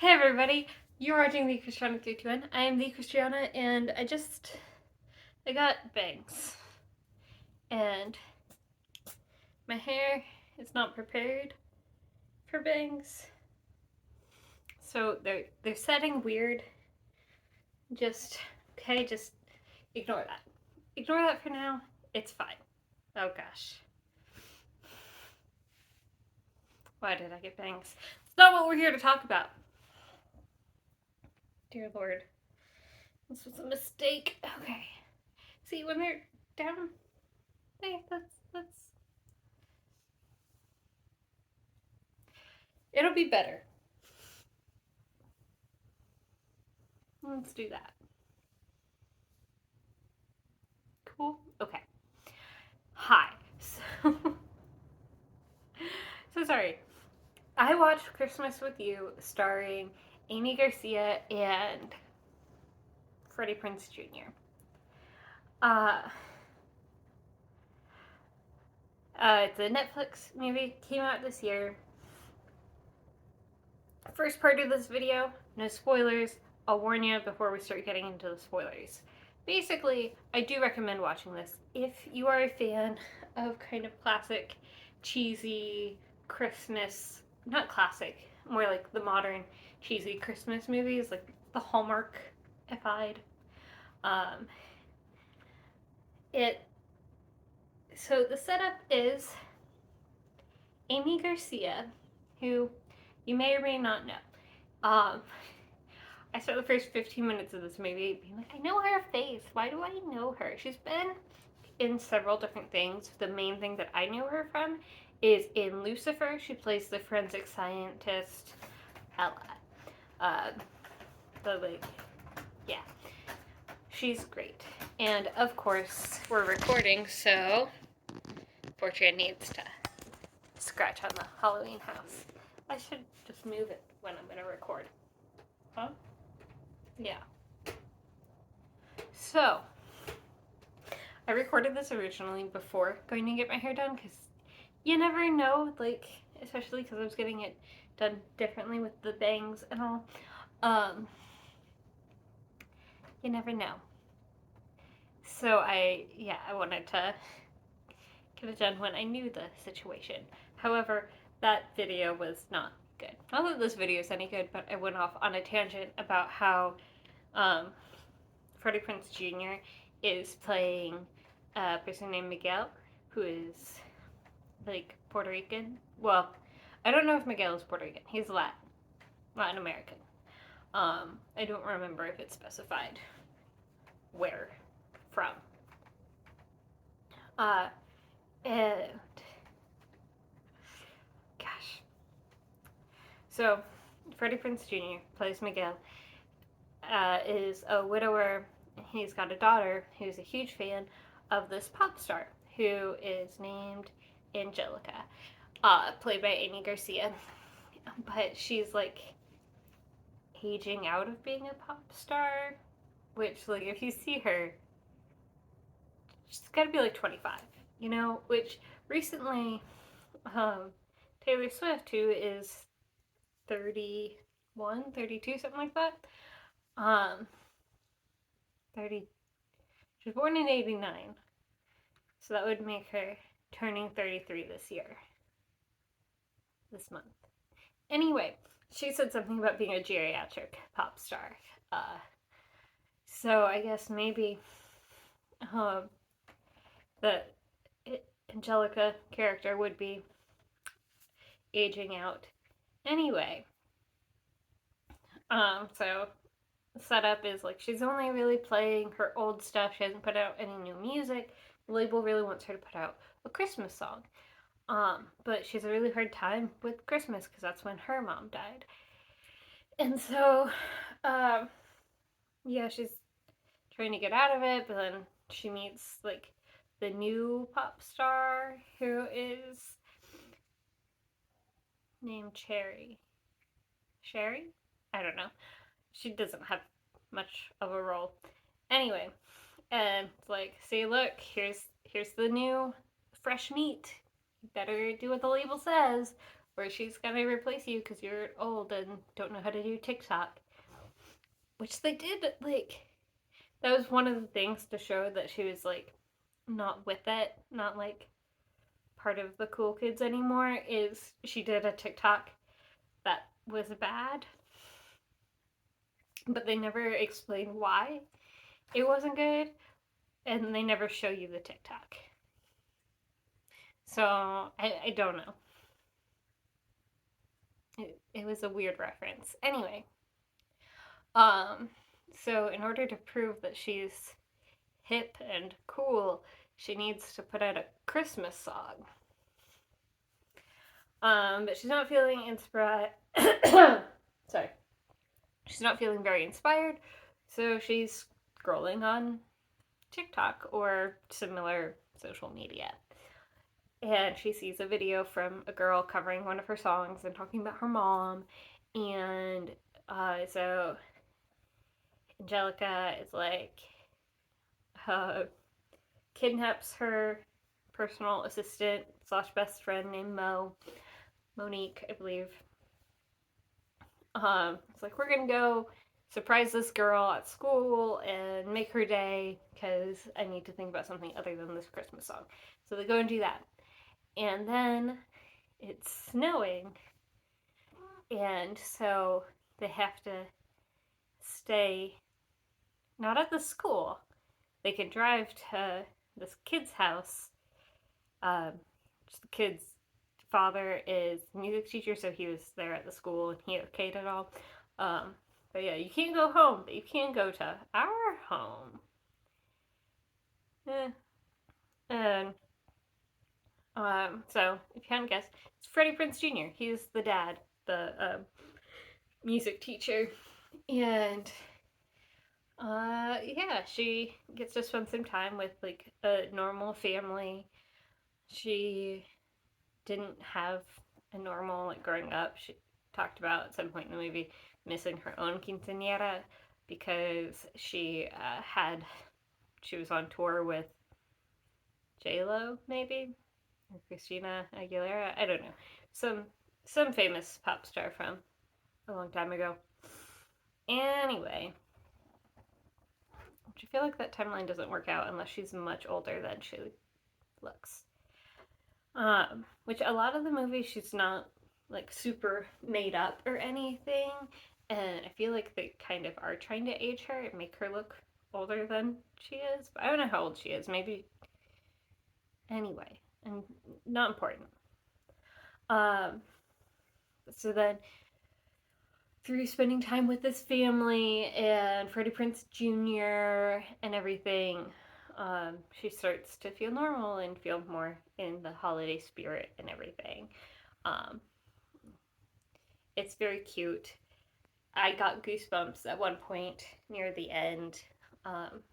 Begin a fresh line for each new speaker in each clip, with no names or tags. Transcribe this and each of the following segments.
Hey everybody, you're watching the Christiana 321. I am the Christiana and I got bangs. And my hair is not prepared for bangs. So they're setting weird. Just just ignore that. Ignore that for now. It's fine. Oh gosh. Why did I get bangs? It's not what we're here to talk about. Dear Lord. This was a mistake. Okay. See, when they're down there, that's it'll be better. Let's do that. Cool. Okay. Hi. So sorry. I watched Christmas with You starring Amy Garcia and Freddie Prinze Jr. Uh, it's a Netflix movie. Came out this year. First part of this video, no spoilers. I'll warn you before we start getting into the spoilers. Basically, I do recommend watching this if you are a fan of kind of classic, cheesy Christmas, not classic, more like the modern cheesy Christmas movies, like the Hallmark-ified. Um, it so the setup is Amy Garcia, who you may or may not know. I spent the first 15 minutes of this movie being like, I know her face. Why do I know her? She's been in several different things. The main thing that I know her from is in Lucifer. She plays the forensic scientist Ella. Yeah. She's great. And of course, we're recording, so Fortran needs to scratch on the Halloween house. I should just move it when I'm gonna record. Huh? Yeah. So, I recorded this originally before going to get my hair done because you never know, like, especially because I was getting it done differently with the bangs and all. You never know. So I wanted to get it done when I knew the situation. However, that video was not good. Not that this video is any good, but I went off on a tangent about how Freddie Prinze Jr. is playing a person named Miguel, who is like Puerto Rican. Well, I don't know if Miguel is Puerto Rican. He's Latin American. I don't remember if it's specified where from. And gosh. So, Freddie Prinze Jr. plays Miguel. Is a widower. He's got a daughter who's a huge fan of this pop star who is named Angelica, played by Amy Garcia. But she's like aging out of being a pop star, which, like, if you see her, she's gotta be like 25, you know? Which recently, Taylor Swift, who is 31, 32, something like that, 30. She was born in 89. So that would make her turning 33 this year. This month. Anyway, she said something about being a geriatric pop star. So I guess maybe the Angelica character would be aging out. Anyway, so the setup is like she's only really playing her old stuff. She hasn't put out any new music. The label really wants her to put out a Christmas song. But she has a really hard time with Christmas because that's when her mom died. And so, yeah, she's trying to get out of it, but then she meets like the new pop star who is named Cherry. Sherry? I don't know. She doesn't have much of a role. Anyway, and it's like, see, look, here's the new fresh meat. You better do what the label says, or she's gonna replace you because you're old and don't know how to do TikTok. Which they did, like, that was one of the things to show that she was, like, not with it, not, like, part of the cool kids anymore, is she did a TikTok that was bad, but they never explained why it wasn't good, and they never show you the TikTok. So, I don't know. It was a weird reference. Anyway, so in order to prove that she's hip and cool, she needs to put out a Christmas song. But she's not feeling inspired. Sorry. She's not feeling very inspired, so she's scrolling on TikTok or similar social media. And she sees a video from a girl covering one of her songs and talking about her mom. And so Angelica is like, kidnaps her personal assistant / best friend named Monique, I believe. It's like, we're gonna go surprise this girl at school and make her day because I need to think about something other than this Christmas song. So they go and do that. And then it's snowing, and so they have to stay not at the school. They can drive to this kid's house. Just the kid's father is a music teacher, so he was there at the school and he okayed it all. But yeah, you can't go home, but you can go to our home. And so if you hadn't guessed, it's Freddie Prinze Jr. He's the dad, the music teacher, and yeah, she gets to spend some time with like a normal family. She didn't have a normal like growing up. She talked about at some point in the movie missing her own quinceañera because she was on tour with J-Lo maybe, or Christina Aguilera. I don't know, some famous pop star from a long time ago. Anyway, which I feel like that timeline doesn't work out unless she's much older than she looks. Which a lot of the movies she's not like super made up or anything, and I feel like they kind of are trying to age her and make her look older than she is. But I don't know how old she is. Maybe. Anyway, and not important. So then through spending time with this family and Freddie Prinze Jr. and everything, she starts to feel normal and feel more in the holiday spirit and everything. It's very cute. I got goosebumps at one point near the end.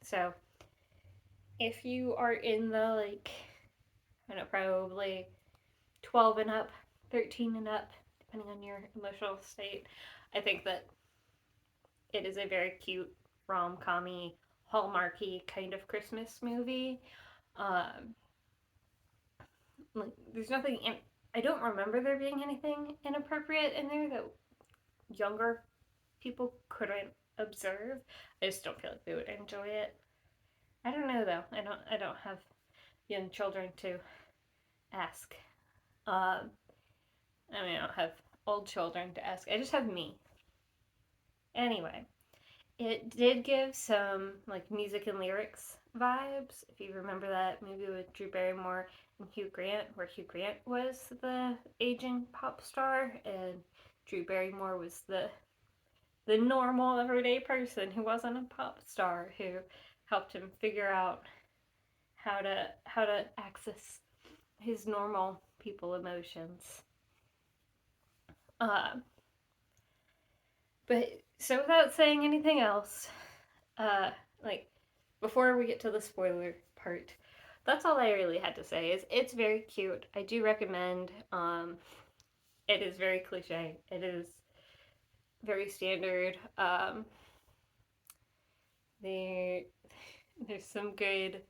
So if you are in the like, I don't know, probably 12 and up, 13 and up, depending on your emotional state, I think that it is a very cute, rom-com-y, hallmarky kind of Christmas movie. Like, there's nothing I don't remember there being anything inappropriate in there that younger people couldn't observe. I just don't feel like they would enjoy it. I don't know though. I don't have young children to ask. I mean, I don't have old children to ask. I just have me. Anyway, it did give some like music and lyrics vibes. If you remember that movie with Drew Barrymore and Hugh Grant, where Hugh Grant was the aging pop star and Drew Barrymore was the normal everyday person who wasn't a pop star, who helped him figure out how to access his normal people emotions. But so without saying anything else, like before we get to the spoiler part, that's all I really had to say. Is it's very cute. I do recommend. It is very cliche. It is very standard. There's some good.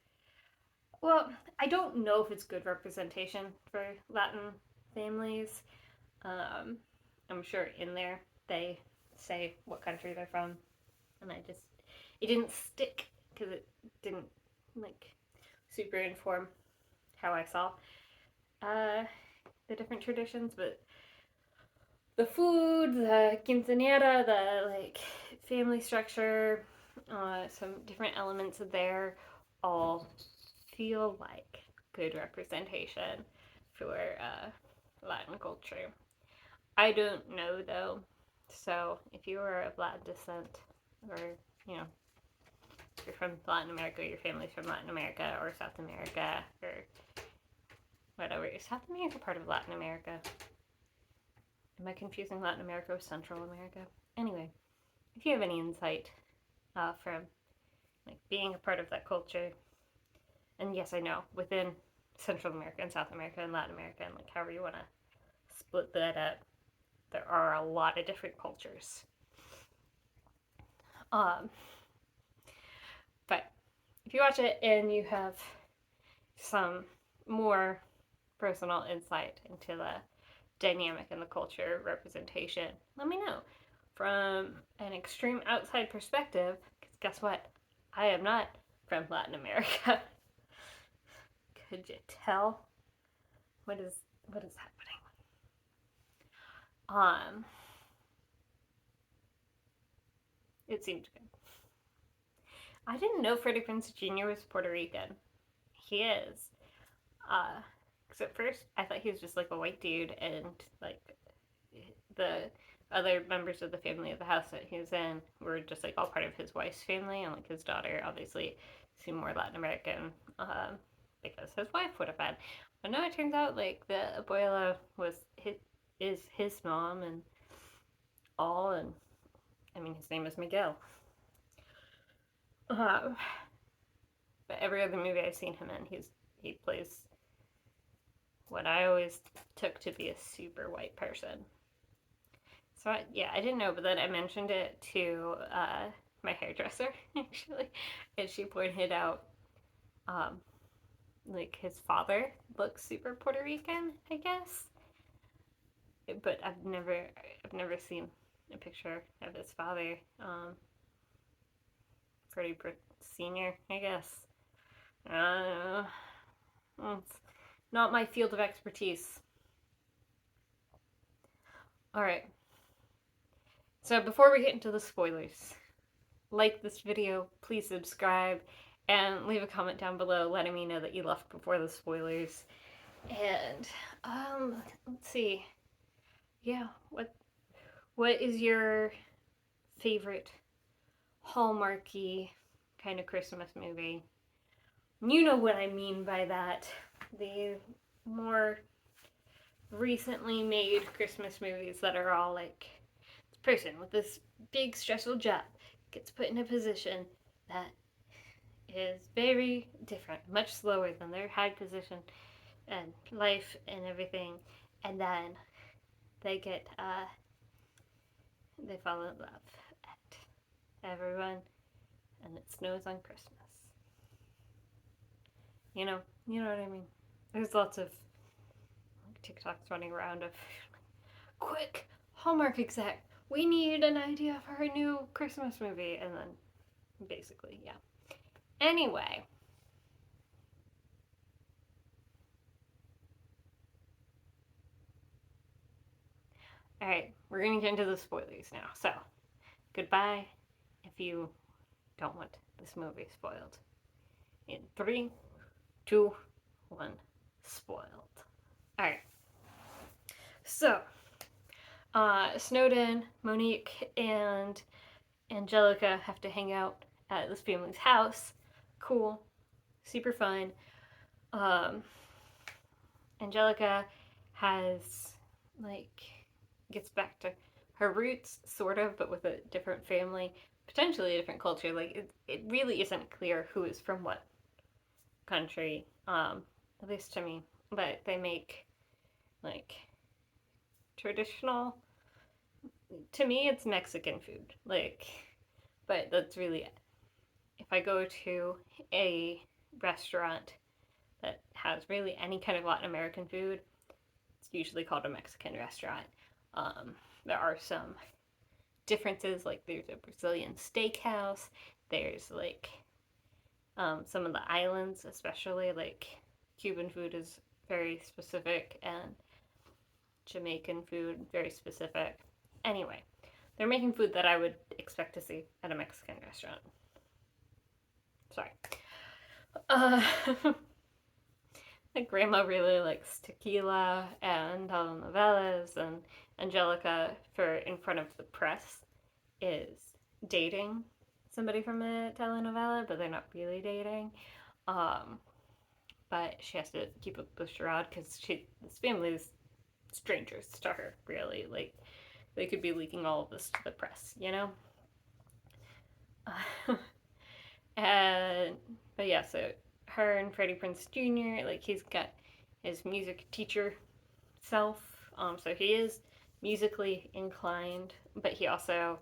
Well, I don't know if it's good representation for Latin families. I'm sure in there they say what country they're from, and it didn't stick because it didn't like super inform how I saw uh, the different traditions, but the food, the quinceanera, the like family structure, some different elements of there all feel like good representation for Latin culture. I don't know though, so if you are of Latin descent, or you know, you're from Latin America, your family's from Latin America or South America or whatever. Is South America part of Latin America? Am I confusing Latin America with Central America? Anyway, if you have any insight from like being a part of that culture, and yes, I know within Central America and South America and Latin America and like however you want to split that up, there are a lot of different cultures. Um, but if you watch it and you have some more personal insight into the dynamic and the culture representation, let me know. From an extreme outside perspective, because guess what? I am not from Latin America. Could you tell? What is happening? It seemed good. I didn't know Freddie Prinze Jr. was Puerto Rican. He is. Because at first I thought he was just like a white dude, and like the other members of the family of the house that he was in were just like all part of his wife's family, and like his daughter obviously seemed more Latin American because his wife would have been. But no, it turns out like the abuela is his mom and all, and I mean his name is Miguel. But every other movie I've seen him in, he plays what I always took to be a super white person. So I didn't know, but then I mentioned it to my hairdresser actually, and she pointed out like his father looks super Puerto Rican, I guess. But I've never seen a picture of his father. Freddie Senior, I guess. It's not my field of expertise. All right. So before we get into the spoilers, like this video, please subscribe, and leave a comment down below letting me know that you left before the spoilers. And let's see. Yeah, what is your favorite Hallmarky kind of Christmas movie? You know what I mean by that. The more recently made Christmas movies that are all like this person with this big stressful job gets put in a position that is very different, much slower than their high position and life and everything, and then they they fall in love at everyone, and it snows on Christmas. You know what I mean. There's lots of TikToks running around of quick Hallmark exec, we need an idea for a new Christmas movie, and then basically, yeah. Anyway. Alright, we're gonna get into the spoilers now. So, goodbye if you don't want this movie spoiled. In 3, 2, 1, spoiled. Alright. So, Snowden, Monique, and Angelica have to hang out at this family's house. Cool. Super fun. Angelica has, like, gets back to her roots, sort of, but with a different family, potentially a different culture. Like, it really isn't clear who is from what country, at least to me. But they make, like, traditional, to me, it's Mexican food. Like, but that's really it. If I go to a restaurant that has really any kind of Latin American food, It's usually called a Mexican restaurant. There are some differences, like there's a Brazilian steakhouse, there's like some of the islands, especially like Cuban food is very specific, and Jamaican food very specific. Anyway, they're making food that I would expect to see at a Mexican restaurant. Sorry. Uh, my grandma really likes tequila and telenovelas, and Angelica, for in front of the press, is dating somebody from a telenovela, but they're not really dating. Um, but she has to keep up the charade because this family is strangers to her, really. Like, they could be leaking all of this to the press, you know? and, but yeah, so her and Freddie Prinze Jr., like, he's got his music teacher self, so he is musically inclined, but he also,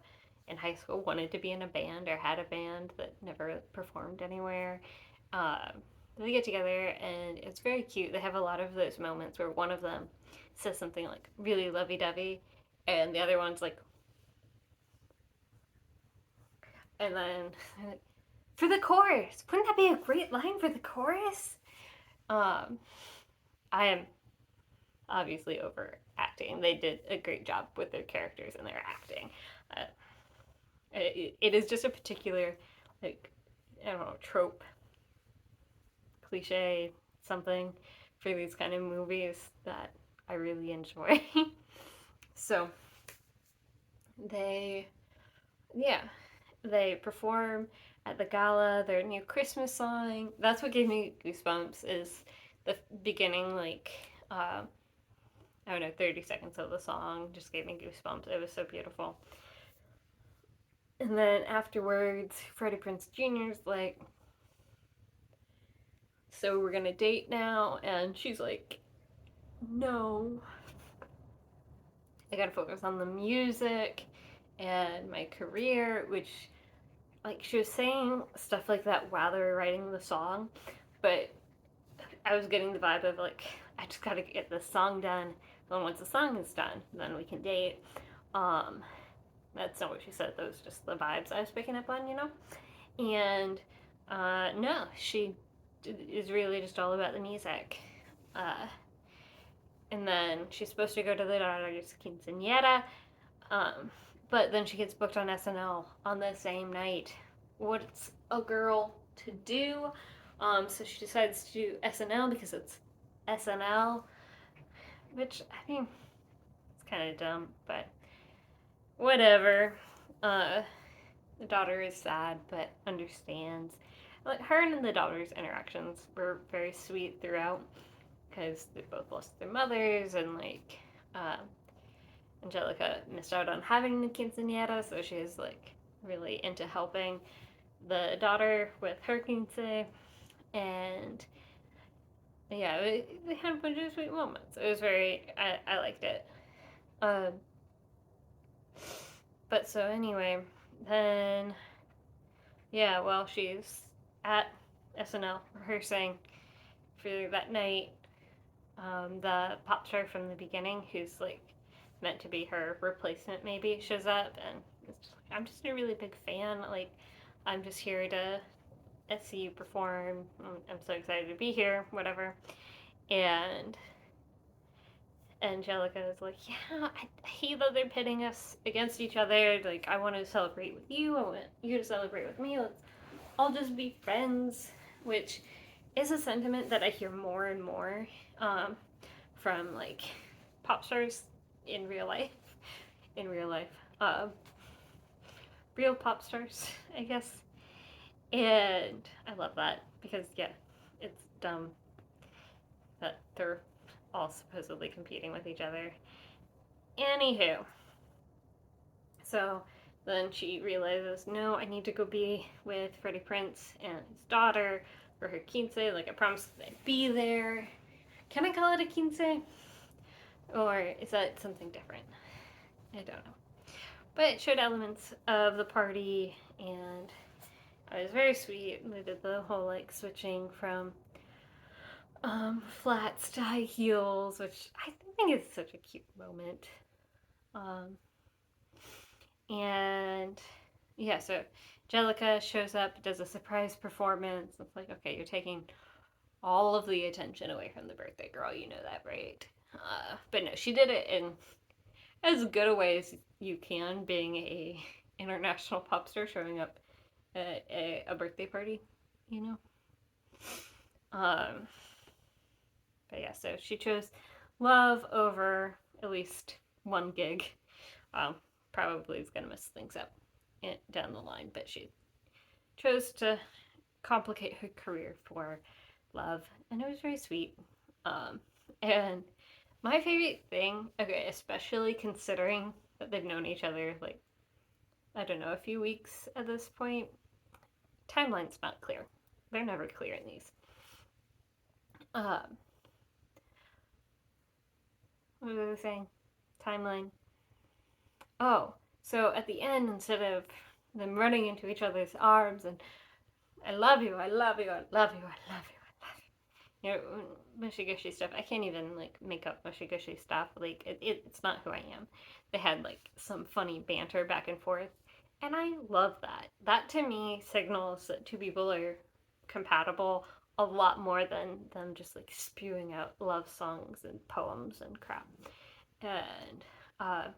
in high school, wanted to be in a band or had a band that never performed anywhere. They get together and it's very cute. They have a lot of those moments where one of them says something like really lovey-dovey, and the other one's like, and then for the chorus, wouldn't that be a great line for the chorus? I am obviously overacting. They did a great job with their characters and their acting. It is just a particular, like, I don't know, trope, cliche, something for these kind of movies that I really enjoy. So they, yeah, they perform at the gala their new Christmas song. That's what gave me goosebumps, is the beginning, like, I don't know, 30 seconds of the song just gave me goosebumps. It was so beautiful. And then afterwards, Freddie Prinze Jr.'s like, so we're gonna date now? And she's like, no. I gotta focus on the music and my career, which, like, she was saying stuff like that while they were writing the song, but I was getting the vibe of, like, I just gotta get this song done. Then once the song is done, then we can date. That's not what she said. That was just the vibes I was picking up on, you know? And no, she is really just all about the music. And then she's supposed to go to the daughter's quinceanera, but then she gets booked on SNL on the same night. What's a girl to do? So she decides to do SNL because it's SNL, which, I mean, it's kind of dumb, but whatever. The daughter is sad, but understands. Like, her and the daughter's interactions were very sweet throughout, because they both lost their mothers, and, like, Angelica missed out on having the quinceanera, so she's, like, really into helping the daughter with her quince, and yeah, they had a bunch of sweet moments. It was I liked it. But so anyway, then, yeah, well, she's at SNL rehearsing for that night. The pop star from the beginning, who's, like, meant to be her replacement, maybe, shows up, and it's just like, I'm just a really big fan. Like, I'm just here to see you perform. I'm so excited to be here, whatever. And Angelica is like, yeah, I hate that they're pitting us against each other. Like, I want to celebrate with you. I want you to celebrate with me. Let's all just be friends, which is a sentiment that I hear more and more from, like, pop stars in real life. In real life. Real pop stars, I guess. And I love that because, yeah, it's dumb that they're all supposedly competing with each other. Anywho, so then she realizes, no, I need to go be with Freddie Prinze and his daughter for her quince. Like, I promised I'd be there. Can I call it a quince? Or is that something different? I don't know. But it showed elements of the party, and it was very sweet. They did the whole, like, switching from flats to high heels, which I think is such a cute moment. Um, and yeah, so Jellica shows up, does a surprise performance. It's like, okay, you're taking all of the attention away from the birthday girl. You know that, right? But no, she did it in as good a way as you can, being a international pop star showing up at a birthday party, you know. Um, but yeah, so she chose love over at least one gig. Um, Probably is gonna mess things up down the line, but she chose to complicate her career for love, and it was very sweet. Um, and my favorite thing, okay, especially considering that they've known each other like, I don't know, a few weeks at this point, timeline's not clear. They're never clear in these. Um, what was I saying? Timeline. Oh, so at the end, instead of them running into each other's arms and I love you, I love you, I love you, I love you, I love you. You know, mushy gushy stuff. I can't even like make up mushy gushy stuff. Like it's not who I am. They had like some funny banter back and forth, and I love that. That to me signals that two people are compatible a lot more than them just like spewing out love songs and poems and crap. And uh,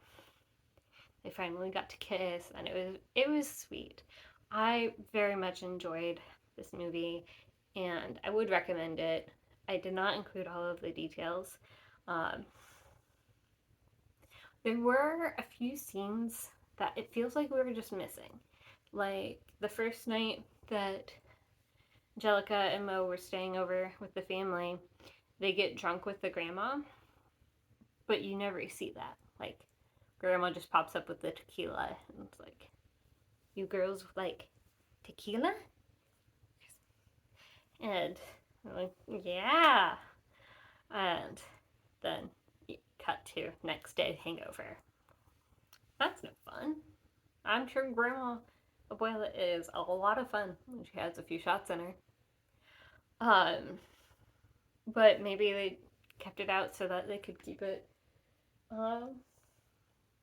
they finally got to kiss, and it was sweet. I very much enjoyed this movie, and I would recommend it. I did not include all of the details. Um, there were a few scenes that it feels like we were just missing. Like the first night that Angelica and Mo were staying over with the family, they get drunk with the grandma, but you never see that. Like, grandma just pops up with the tequila, and it's like, you girls like tequila? And I'm like, yeah. And then cut to next day hangover. That's no fun. I'm sure Grandma Abuela is a lot of fun when she has a few shots in her. Um, but maybe they kept it out so that they could keep it um,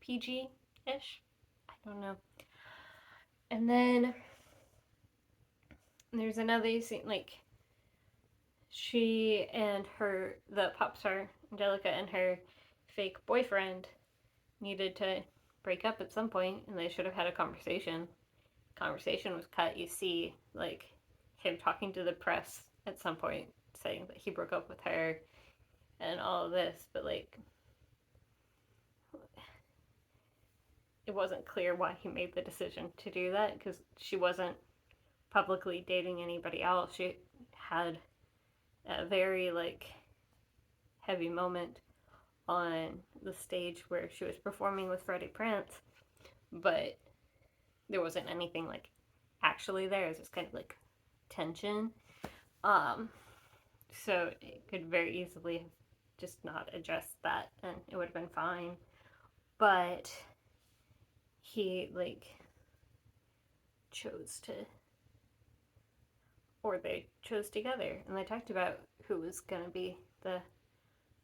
PG-ish. I don't know. And then there's another scene, like she and the pop star Angelica and her fake boyfriend needed to break up at some point, and they should have had a conversation. Conversation was cut. You see, like him talking to the press at some point, saying that he broke up with her and all of this, but like it wasn't clear why he made the decision to do that because she wasn't publicly dating anybody else. She had a very like heavy moment on the stage where she was performing with Freddie Prinze, but there wasn't anything like actually there. It was just kind of like tension. Um, so it could very easily have just not addressed that and it would have been fine. But he like chose to, or they chose together and they talked about who was gonna be the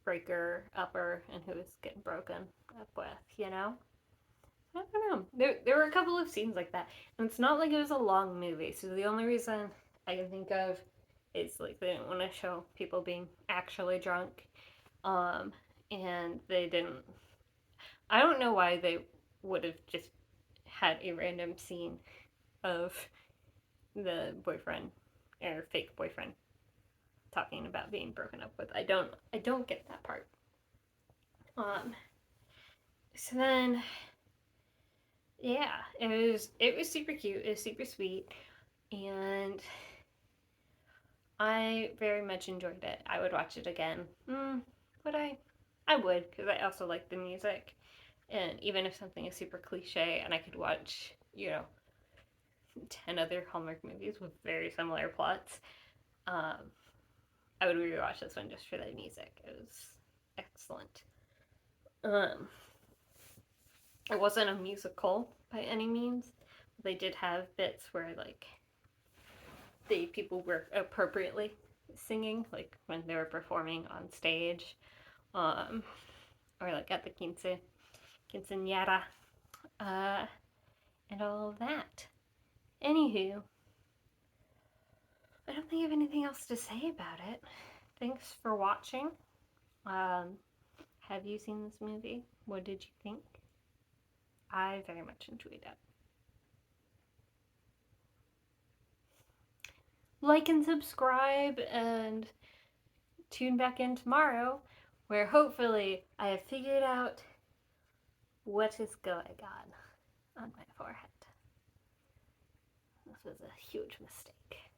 breaker upper and who was getting broken up with, you know? I don't know. There were a couple of scenes like that. And it's not like it was a long movie, so the only reason I can think of is like they didn't want to show people being actually drunk. Um, and they didn't, I don't know why they would have just had a random scene of the boyfriend or fake boyfriend talking about being broken up with. I don't get that part. Um so then yeah, it was super cute, it was super sweet, and I very much enjoyed it. I would watch it again. Would I? I would, because I also like the music. And even if something is super cliche and I could watch, 10 other Hallmark movies with very similar plots, um, I would rewatch this one just for the music. It was excellent. Um, it wasn't a musical by any means. They did have bits where, like, the people were appropriately singing, like when they were performing on stage, or like at the quinceañera, and all of that. Anywho, I don't think I have anything else to say about it. Thanks for watching. Have you seen this movie? What did you think? I very much enjoyed it. Like and subscribe, and tune back in tomorrow, where hopefully I have figured out what is going on my forehead. This was a huge mistake.